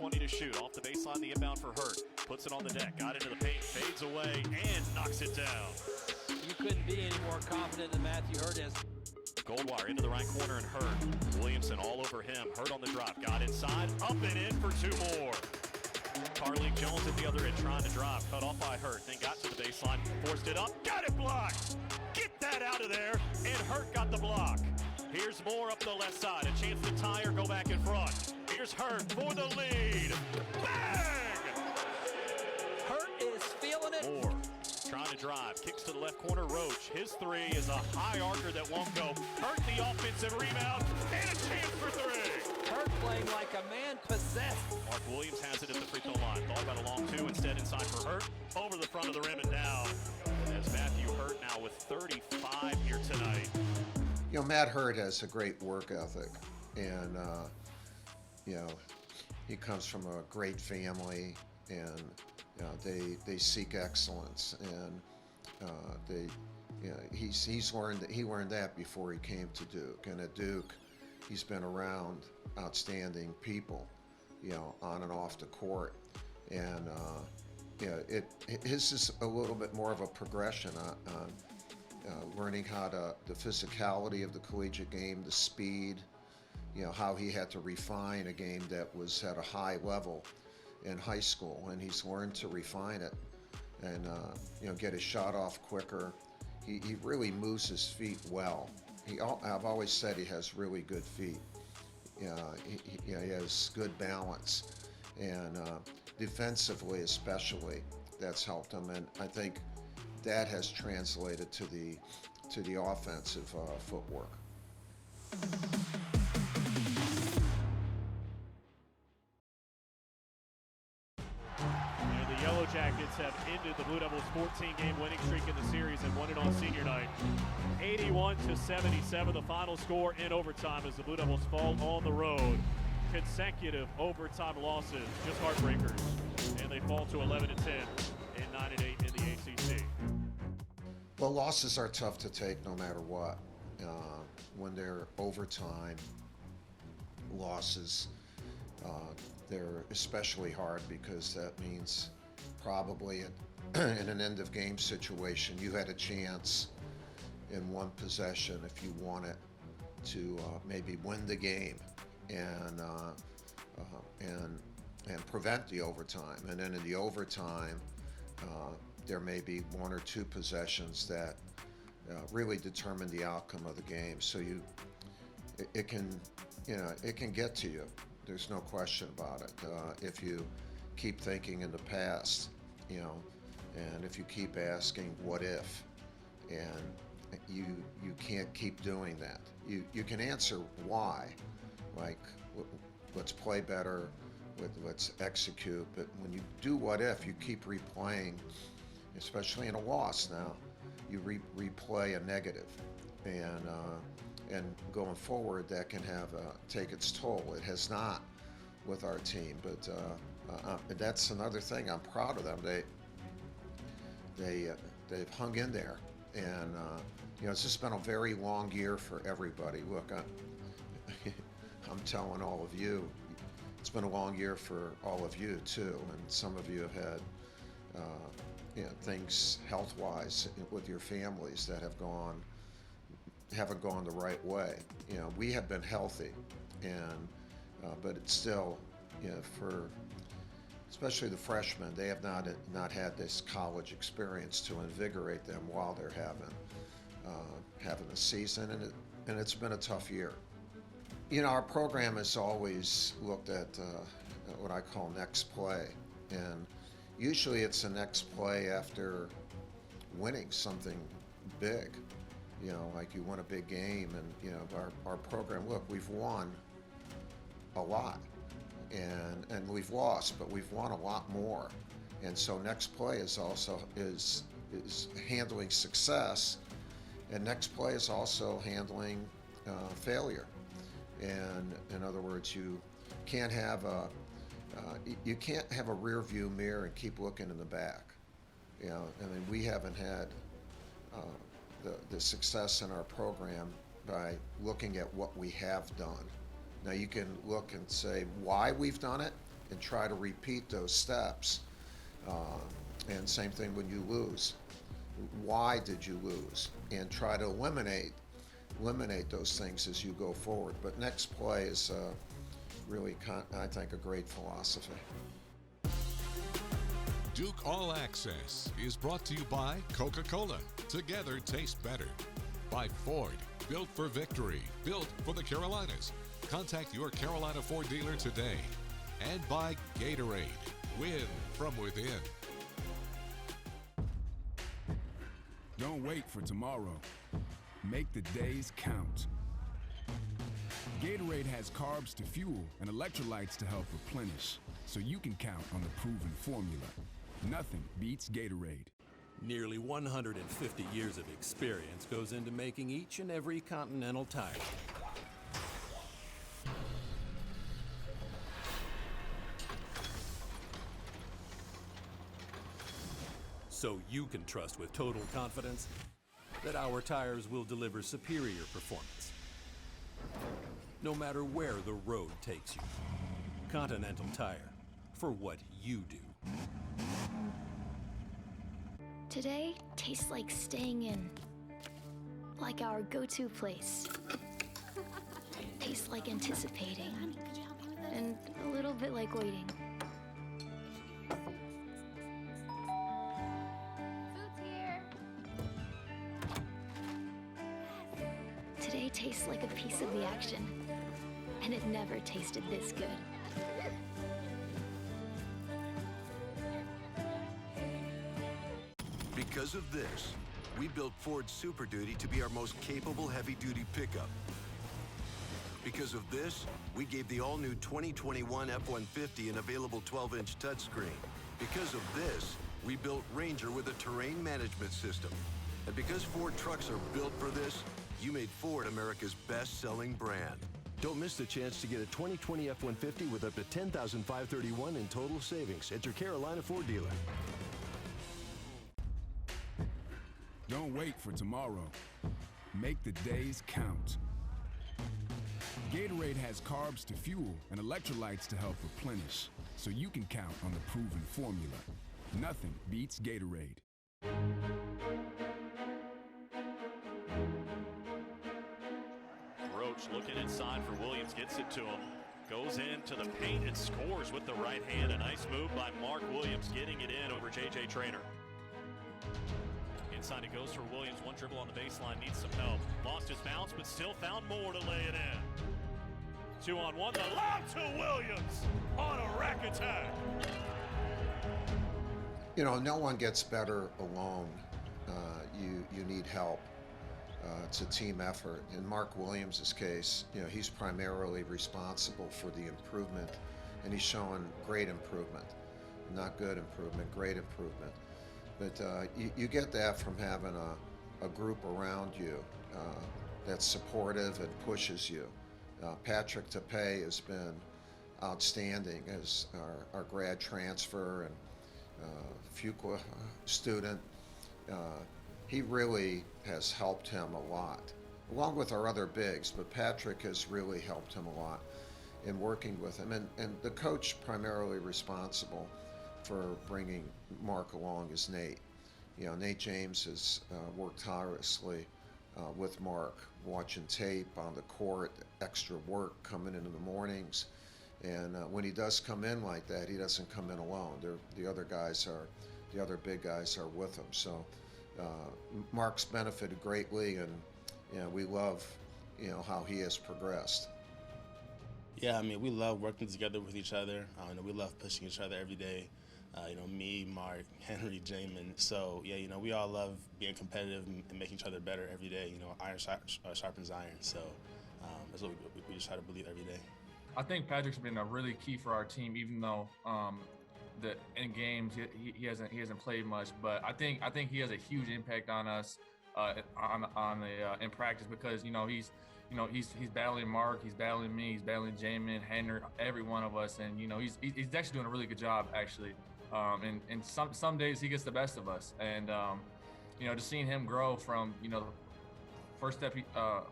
20 to shoot. Off the baseline, the inbound for Hurt. Puts it on the deck, got into the paint, fades away, and knocks it down. You couldn't be any more confident than Matthew Hurt is. Goldwire into the right corner and Hurt. Williamson all over him. Hurt on the drop, got inside, up and in for two more. Carlik Jones at the other end trying to drop, cut off by Hurt, then got to the baseline, forced it up, got it blocked! Get that out of there, and Hurt got the block. Here's Moore up the left side, a chance to tie or go back in front. Here's Hurt for the lead. Bang! Hurt is feeling it. Moore trying to drive, kicks to the left corner, Roach. His three is a high archer that won't go. Hurt the offensive rebound, and a chance for three. Hurt playing like a man possessed. Mark Williams has it at the free throw line. Thought about a long two, instead inside for Hurt. Over the front of the rim and down. As Matthew Hurt now with 35 here tonight. You know, Matt Hurt has a great work ethic, and you know, he comes from a great family, and you know, they seek excellence, and he learned that before he came to Duke, and at Duke, he's been around outstanding people, you know, on and off the court, and his is a little bit more of a progression on learning how the physicality of the collegiate game, the speed, you know, how he had to refine a game that was at a high level in high school, and he's learned to refine it and you know, get his shot off quicker. He really moves his feet well. I've always said he has really good feet. He has good balance, and defensively especially, that's helped him, and I think that has translated to the offensive footwork. And the Yellow Jackets have ended the Blue Devils' 14-game winning streak in the series and won it on senior night. 81-77, the final score in overtime as the Blue Devils fall on the road. Consecutive overtime losses, just heartbreakers, and they fall to 11-10 and 9-8 in the ACC. Well, losses are tough to take no matter what. When they're overtime losses, they're especially hard because that means probably in an end of game situation, you had a chance in one possession if you wanted to maybe win the game and prevent the overtime. And then in the overtime, there may be one or two possessions that really determine the outcome of the game. So it can get to you. There's no question about it. If you keep thinking in the past, you know, and if you keep asking what if, and you can't keep doing that. You can answer why, like let's play better, let's execute. But when you do what if, you keep replaying, especially in a loss now, you replay a negative, and going forward, that can have take its toll. It has not with our team, but that's another thing. I'm proud of them. They've hung in there, and you know, it's just been a very long year for everybody. Look, I'm telling all of you, it's been a long year for all of you too, and some of you have had you know, things health-wise with your families that haven't gone the right way. You know, we have been healthy, and but it's still, you know, for especially the freshmen, they have not had this college experience to invigorate them while they're having a season, and it's been a tough year. You know, our program has always looked at what I call next play, and usually it's the next play after winning something big, you know, like you won a big game. And, you know, our program, look, we've won a lot, and we've lost, but we've won a lot more. And so next play is also is handling success, and next play is also handling failure. And in other words, you can't have a rear view mirror and keep looking in the back. You know, I mean, we haven't had the success in our program by looking at what we have done. Now you can look and say why we've done it, and try to repeat those steps. And same thing when you lose. Why did you lose? And try to eliminate those things as you go forward. But next play is really, I think, a great philosophy. Duke All Access is brought to you by Coca-Cola. Together taste better. By Ford. Built for victory. Built for the Carolinas. Contact your Carolina Ford dealer today. And by Gatorade. Win from within. Don't wait for tomorrow. Make the days count. Gatorade has carbs to fuel and electrolytes to help replenish, so you can count on the proven formula. Nothing beats Gatorade. Nearly 150 years of experience goes into making each and every Continental tire. So you can trust with total confidence that our tires will deliver superior performance, no matter where the road takes you. Continental Tire, for what you do. Today tastes like staying in, like our go-to place. Tastes like anticipating, and a little bit like waiting. Today tastes like a piece of the action, and it never tasted this good. Because of this, we built Ford Super Duty to be our most capable heavy-duty pickup. Because of this, we gave the all-new 2021 F-150 an available 12-inch touchscreen. Because of this, we built Ranger with a terrain management system. And because Ford trucks are built for this, you made Ford America's best-selling brand. Don't miss the chance to get a 2020 F-150 with up to $10,531 in total savings at your Carolina Ford dealer. Don't wait for tomorrow. Make the days count. Gatorade has carbs to fuel and electrolytes to help replenish, so you can count on the proven formula. Nothing beats Gatorade. Roach looking inside for Williams, gets it to him. Goes into the paint and scores with the right hand. A nice move by Mark Williams, getting it in over J.J. Traynor. Inside it goes for Williams. One dribble on the baseline, needs some help. Lost his bounce, but still found more to lay it in. 2-on-1, the lob to Williams on a rack attack. You know, no one gets better alone. You need help. It's a team effort. In Mark Williams' case, you know, he's primarily responsible for the improvement, and he's showing great improvement. Not good improvement, great improvement. But you get that from having a group around you that's supportive and pushes you. Patrick Tape has been outstanding as our grad transfer and Fuqua student. He really has helped him a lot, along with our other bigs, but Patrick has really helped him a lot in working with him. And the coach primarily responsible for bringing Mark along is Nate. You know, Nate James has worked tirelessly with Mark, watching tape on the court, extra work coming into the mornings. And when he does come in like that, he doesn't come in alone. The other big guys are with him. So Mark's benefited greatly, and you know, we love, you know, how he has progressed. Yeah, I mean, we love working together with each other. You know, we love pushing each other every day. You know, me, Mark, Henry, Jamin. So, yeah, you know, we all love being competitive and making each other better every day. You know, iron sharpens iron. So that's what we just try to believe every day. I think Patrick's been a really key for our team, even though in games he hasn't played much. But I think he has a huge impact on us in practice, because he's battling Mark, he's battling me, he's battling Jamin, Henry, every one of us, and he's actually doing a really good job actually. And some days he gets the best of us, and just seeing him grow from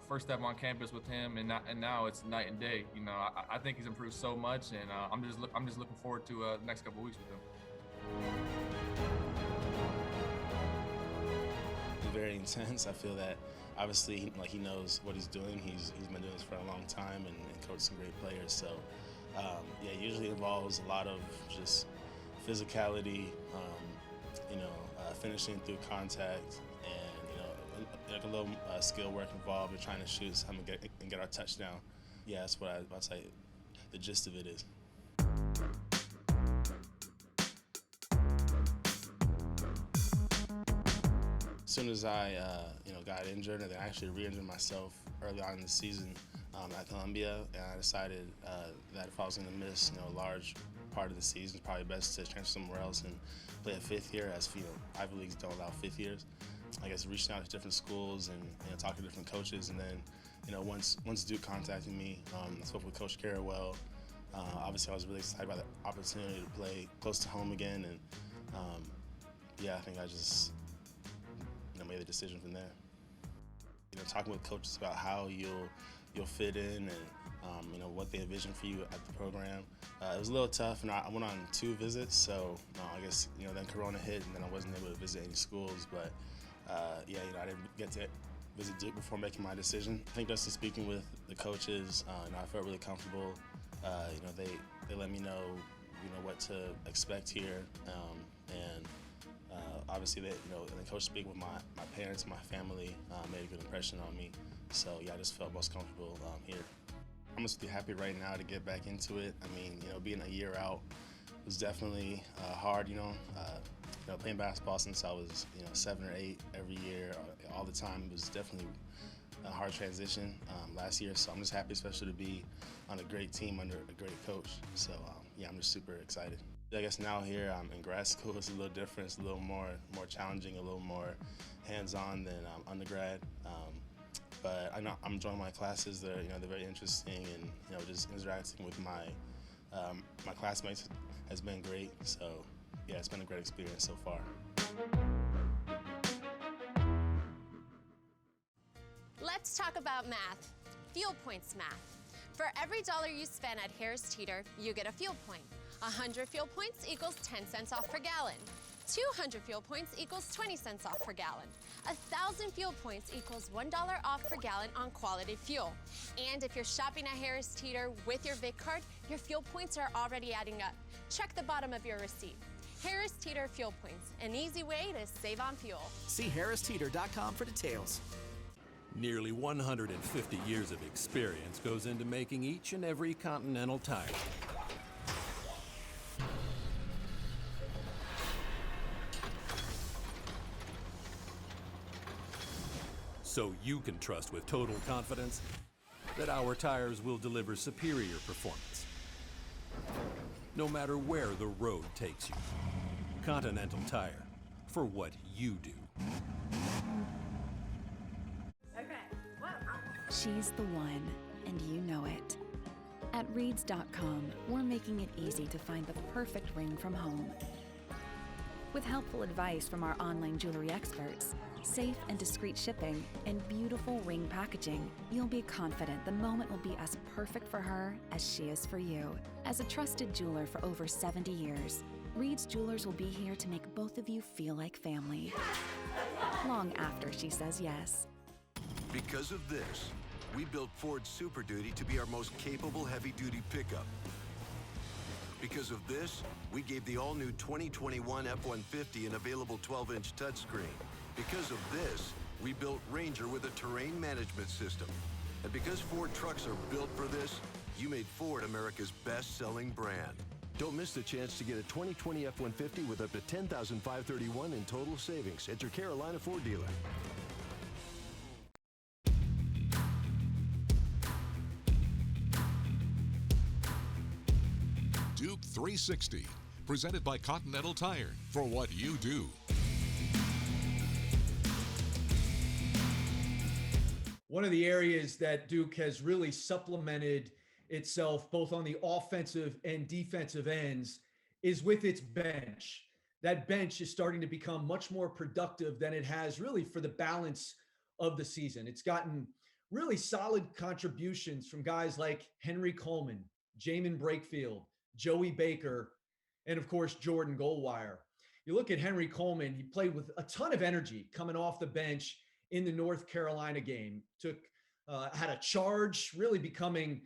first step on campus with him, and now it's night and day. You know, I think he's improved so much, and I'm just looking forward to the next couple of weeks with him. It's very intense. I feel that obviously he knows what he's doing. He's been doing this for a long time and coached some great players. So yeah, it usually involves a lot of just physicality, finishing through contact, and like a little skill work involved in trying to shoot some and get our touchdown. Yeah, that's what I'd say the gist of it is. As soon as I got injured, and then I actually re-injured myself early on in the season at Columbia, and I decided that if I was going to miss a large part of the season, it's probably best to transfer somewhere else and play a fifth year, as Ivy Leagues don't allow fifth years. I guess reaching out to different schools and talking to different coaches, and then once Duke contacted me, I spoke with Coach Carrawell. Obviously, I was really excited about the opportunity to play close to home again, and yeah, I think I just made the decision from there. Talking with coaches about how you'll fit in, and what they envision for you at the program. It was a little tough, and I went on 2 visits, so I guess then Corona hit, and then I wasn't able to visit any schools. But yeah, I didn't get to visit Duke before making my decision. I think just speaking with the coaches, I felt really comfortable. They let me know what to expect here, and obviously and the coach speaking with my parents and my family made a good impression on me. So yeah, I just felt most comfortable here. I'm just happy right now to get back into it. I mean, being a year out was definitely hard. Playing basketball since I was 7 or 8 every year, all the time, was definitely a hard transition last year. So I'm just happy, especially to be on a great team under a great coach. So yeah, I'm just super excited. I guess now here I'm in grad school. It's a little different. It's a little more challenging, a little more hands-on than undergrad. But I know I'm enjoying my classes. They're very interesting, and just interacting with my classmates has been great. So yeah, it's been a great experience so far. Let's talk about math. Fuel points math. For every dollar you spend at Harris Teeter, you get a fuel point. 100 fuel points equals 10 cents off per gallon. 200 fuel points equals 20 cents off per gallon. 1,000 fuel points equals $1 off per gallon on quality fuel. And if you're shopping at Harris Teeter with your Vic card, your fuel points are already adding up. Check the bottom of your receipt. Harris Teeter Fuel Points, an easy way to save on fuel. See harristeeter.com for details. Nearly 150 years of experience goes into making each and every Continental tire. So you can trust with total confidence that our tires will deliver superior performance, no matter where the road takes you. Continental Tire, for what you do. She's the one, and you know it. At Reeds.com, we're making it easy to find the perfect ring from home. With helpful advice from our online jewelry experts, safe and discreet shipping, and beautiful ring packaging, you'll be confident the moment will be as perfect for her as she is for you. As a trusted jeweler for over 70 years, Reed's Jewelers will be here to make both of you feel like family. Long after she says yes. Because of this, we built Ford Super Duty to be our most capable heavy-duty pickup. Because of this, we gave the all-new 2021 F-150 an available 12-inch touchscreen. Because of this, we built Ranger with a terrain management system. And because Ford trucks are built for this, you made Ford America's best-selling brand. Don't miss the chance to get a 2020 F-150 with up to $10,531 in total savings at your Carolina Ford dealer. Duke 360, presented by Continental Tire, for what you do. One of the areas that Duke has really supplemented itself both on the offensive and defensive ends is with its bench. That bench is starting to become much more productive than it has really for the balance of the season. It's gotten really solid contributions from guys like Henry Coleman, Jamin Brakefield, Joey Baker, and of course, Jordan Goldwire. You look at Henry Coleman, he played with a ton of energy coming off the bench in the North Carolina game, had a charge, really becoming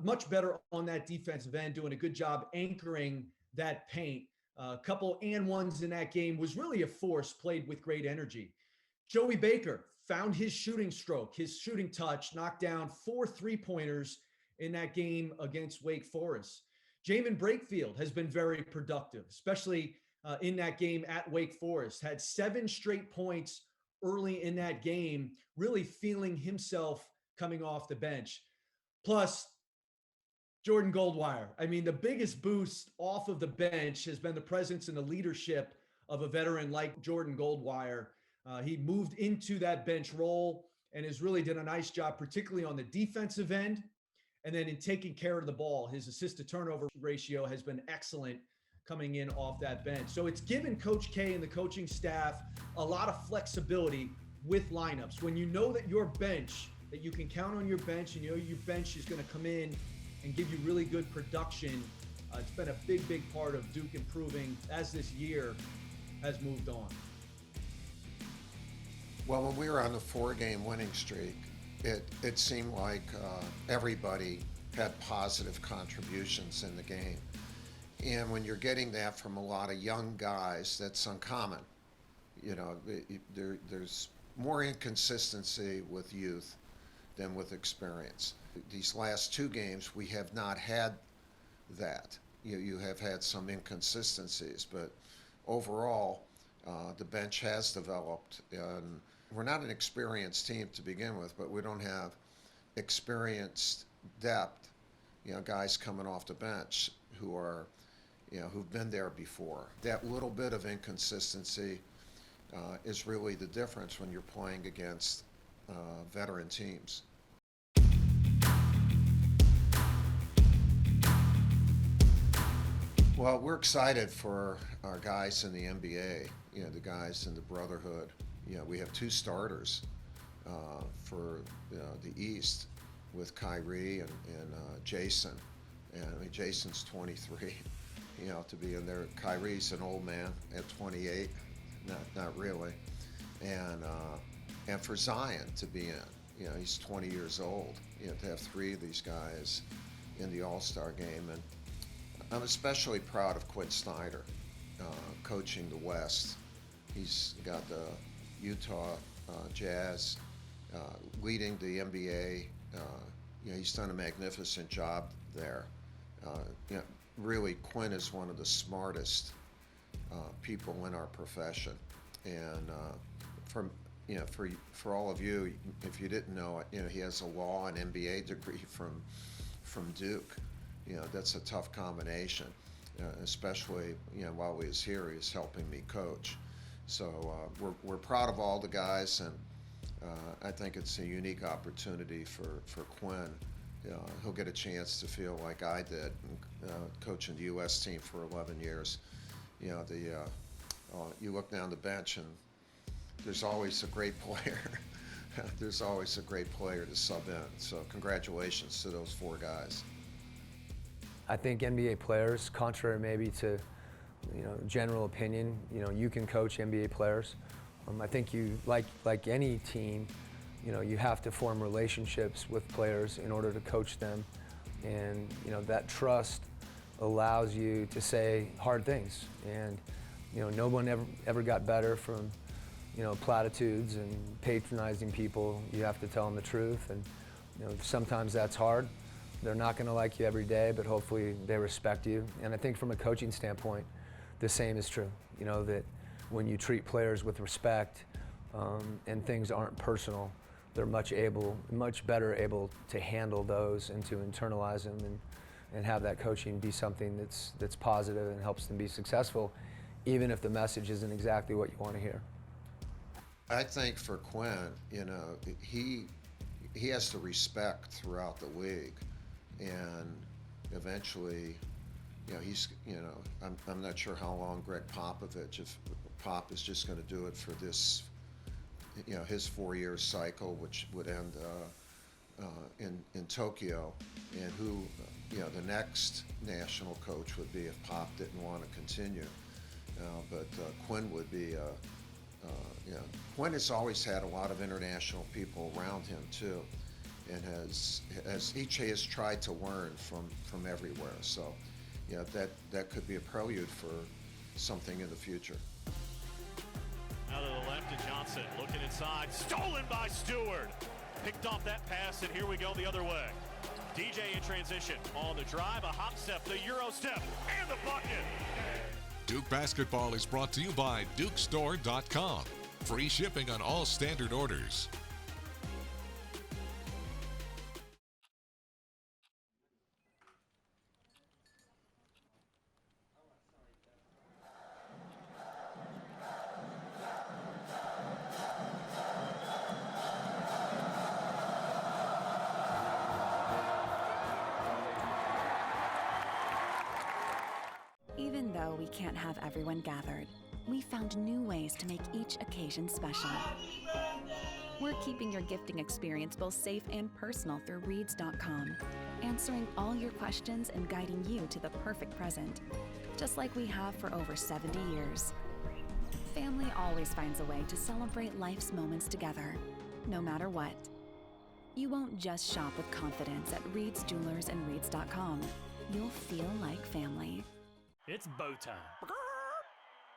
much better on that defensive end, doing a good job anchoring that paint. A couple and ones in that game, was really a force, played with great energy. Joey Baker found his shooting stroke, his shooting touch, knocked down 4 3-pointers in that game against Wake Forest. Jamin Brakefield has been very productive, especially in that game at Wake Forest. Had 7 straight points early in that game, really feeling himself coming off the bench. Plus, Jordan Goldwire. I mean, the biggest boost off of the bench has been the presence and the leadership of a veteran like Jordan Goldwire. He moved into that bench role and has really done a nice job, particularly on the defensive end. And then in taking care of the ball, his assist to turnover ratio has been excellent coming in off that bench. So it's given Coach K and the coaching staff a lot of flexibility with lineups. When you know that your bench, that you can count on your bench, and you know your bench is going to come in and give you really good production, it's been a big, big part of Duke improving as this year has moved on. Well, when we were on the 4-game winning streak, it seemed like everybody had positive contributions in the game. And when you're getting that from a lot of young guys, that's uncommon. You know, there's more inconsistency with youth than with experience. These last 2 games, we have not had that. You have had some inconsistencies, but overall, the bench has developed. And we're not an experienced team to begin with, but we don't have experienced depth, guys coming off the bench who are, who've been there before. That little bit of inconsistency is really the difference when you're playing against veteran teams. Well, we're excited for our guys in the NBA, the guys in the Brotherhood. We have 2 starters for the East with Kyrie and Jason. And I mean, Jason's 23, to be in there. Kyrie's an old man at 28, not really. And for Zion to be in, he's 20 years old, to have 3 of these guys in the All-Star game. And I'm especially proud of Quinn Snyder coaching the West. He's got the Utah Jazz leading the NBA. He's done a magnificent job there. Really, Quinn is one of the smartest people in our profession. And for all of you, if you didn't know it, he has a law and MBA degree from Duke. That's a tough combination, especially, while he was here, he was helping me coach. So we're proud of all the guys, and I think it's a unique opportunity for Quinn. He'll get a chance to feel like I did, coaching the U.S. team for 11 years. You look down the bench, and there's always a great player. There's always a great player to sub in. So congratulations to those 4 guys. I think NBA players, contrary maybe to general opinion, you can coach NBA players. I think you, like any team, you have to form relationships with players in order to coach them. And, that trust allows you to say hard things. And, no one ever got better from, platitudes and patronizing people. You have to tell them the truth. And, sometimes that's hard. They're not going to like you every day, but hopefully they respect you. And I think from a coaching standpoint, the same is true. That when you treat players with respect and things aren't personal, they're much better able to handle those and to internalize them and have that coaching be something that's positive and helps them be successful, even if the message isn't exactly what you want to hear. I think for Quinn, he has to respect throughout the league, and eventually, he's, I'm not sure how long Greg Popovich, if Pop is just going to do it for this his 4-year cycle, which would end in Tokyo, and who the next national coach would be if Pop didn't want to continue. But Quinn would be. Quinn has always had a lot of international people around him too, and has tried to learn from everywhere. So, that could be a prelude for something in the future. Now to the left to Johnson, looking inside, stolen by Stewart. Picked off that pass, and here we go the other way. DJ in transition on the drive, a hop step, the Euro step, and the bucket. Duke Basketball is brought to you by DukeStore.com. Free shipping on all standard orders. Even though we can't have everyone gathered, we found new ways to make each occasion special. We're keeping your gifting experience both safe and personal through Reeds.com, answering all your questions and guiding you to the perfect present, just like we have for over 70 years. Family always finds a way to celebrate life's moments together, no matter what. You won't just shop with confidence at Reeds Jewelers and Reeds.com. You'll feel like family. It's bow time.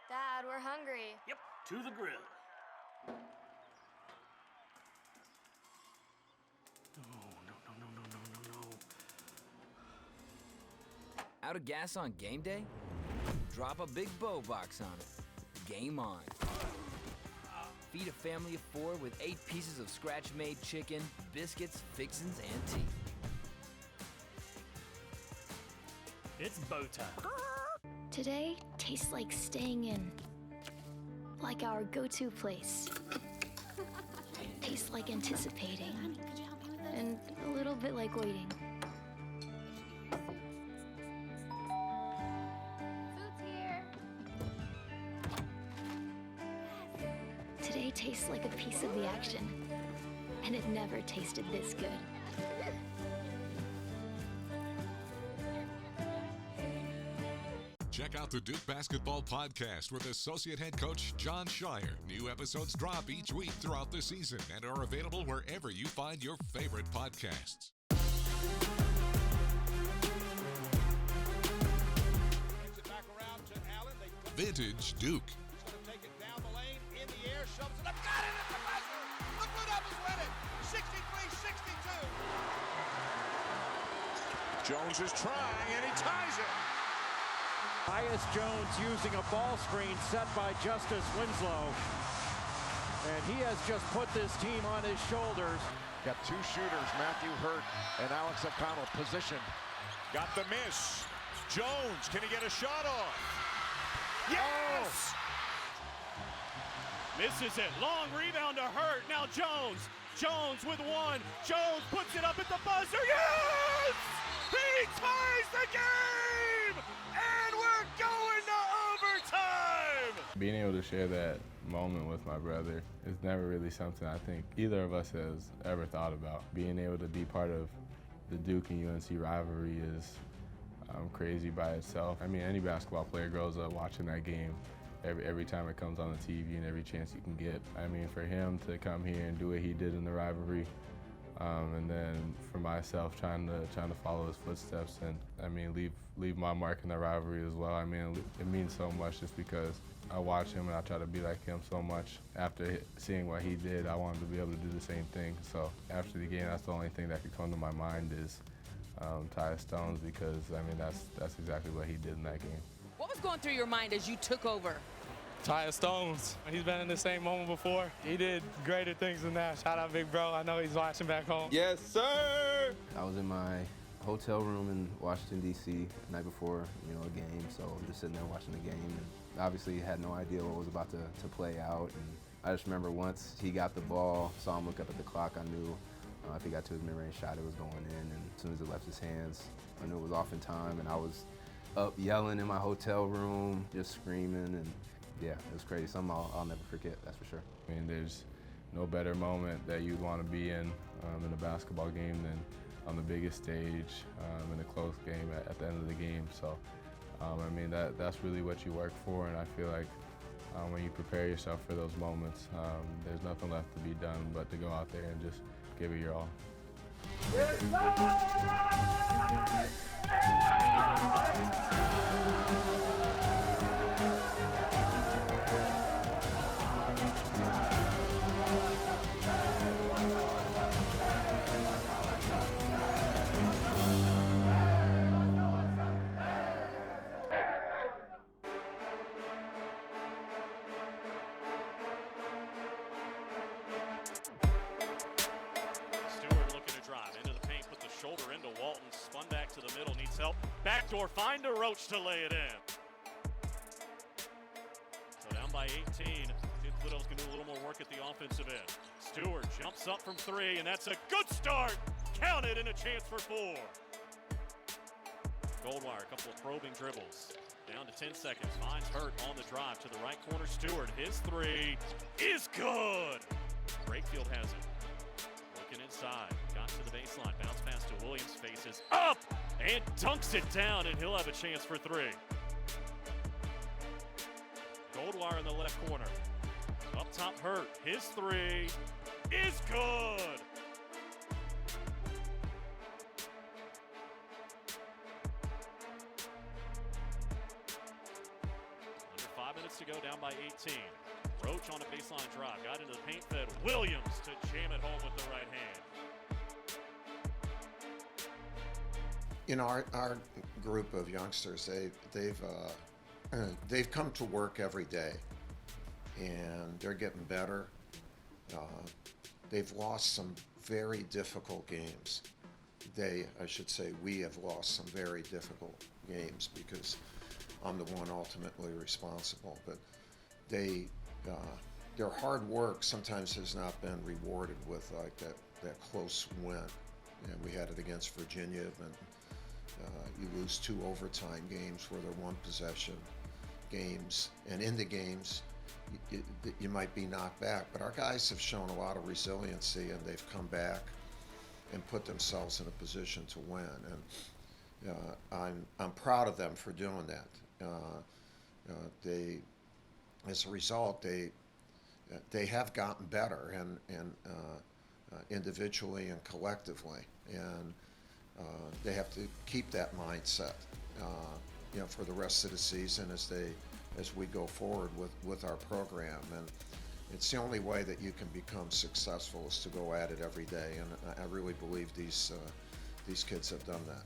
Dad, we're hungry. Yep, to the grill. No. Out of gas on game day? Drop a big bow box on it. Game on. Feed a family of 4 with 8 pieces of scratch-made chicken, biscuits, fixins, and tea. It's bow time. Today tastes like staying in, like our go-to place. Tastes like anticipating, and a little bit like waiting. Food's here. Today tastes like a piece of the action, and it never tasted this good. Check out the Duke Basketball Podcast with Associate Head Coach Jon Scheyer. New episodes drop each week throughout the season and are available wherever you find your favorite podcasts. Vintage Duke. Take it down the lane, in the air, shoves it up, got it at the buzzer! The Blue Devils win it, 63-62. Jones is trying, and he ties it. Tyus Jones using a ball screen set by Justice Winslow. And he has just put this team on his shoulders. Got 2 shooters, Matthew Hurt and Alex O'Connell positioned. Got the miss. Jones, can he get a shot off? Yes! Misses it. Long rebound to Hurt. Now Jones. Jones with 1. Jones puts it up at the buzzer. Yes! He ties the game! And we're going to overtime! Being able to share that moment with my brother is never really something I think either of us has ever thought about. Being able to be part of the Duke and UNC rivalry is crazy by itself. I mean, any basketball player grows up watching that game every time it comes on the TV and every chance you can get. I mean, for him to come here and do what he did in the rivalry, and then for myself trying to follow his footsteps and I mean leave my mark in the rivalry as well. I mean, it means so much just because I watch him and I try to be like him so much. After seeing what he did, I wanted to be able to do the same thing. So after the game, that's the only thing that could come to my mind is Tyus Stones, because I mean that's exactly what he did in that game. What was going through your mind as you took over? Tyus Stones. He's been in the same moment before. He did greater things than that. Shout out Big Bro. I know he's watching back home. Yes, sir! I was in my hotel room in Washington, D.C. the night before, a game. So I'm just sitting there watching the game. And obviously had no idea what was about to play out. And I just remember once he got the ball, saw him look up at the clock, I knew if he got to his mid-range shot, it was going in. And as soon as it left his hands, I knew it was off in time. And I was up yelling in my hotel room, just screaming. And yeah, it was crazy. Something I'll never forget, that's for sure. I mean, there's no better moment that you'd want to be in a basketball game than on the biggest stage in a close game at the end of the game. So, I mean, that's really what you work for, and I feel like when you prepare yourself for those moments, there's nothing left to be done but to go out there and just give it your all. Stewart looking to drive into the paint, put the shoulder into Walton, spun back to the middle, needs help. Backdoor, find a Roach to lay it in. So down by 18. Little's going to do a little more work at the offensive end. Stewart jumps up from 3, and that's a good start. Count it, and a chance for 4. Goldwire, a couple of probing dribbles. Down to 10 seconds. Finds Hurt on the drive to the right corner. Stewart, his 3 is good. Brakefield has it. Looking inside. Got to the baseline. Bounce pass to Williams. Faces up and dunks it down, and he'll have a chance for 3. Goldwire in the left corner. Up top, Hurt. His 3 is good. Under 5 minutes to go, down by 18. Roach on a baseline drive. Got into the paint, fed Williams to jam it home with the right hand. You know, our group of youngsters, they've come to work every day, and they're getting better. They've lost some very difficult games. We have lost some very difficult games because I'm the one ultimately responsible. But their hard work sometimes has not been rewarded with like that close win. And we had it against Virginia, and you lose 2 overtime games where they're 1 possession games, and in the games you might be knocked back. But our guys have shown a lot of resiliency, and they've come back and put themselves in a position to win. And I'm proud of them for doing that. As a result, they have gotten better, and individually and collectively, and they have to keep that mindset, for the rest of the season as we go forward with our program. And it's the only way that you can become successful is to go at it every day, and I really believe these kids have done that.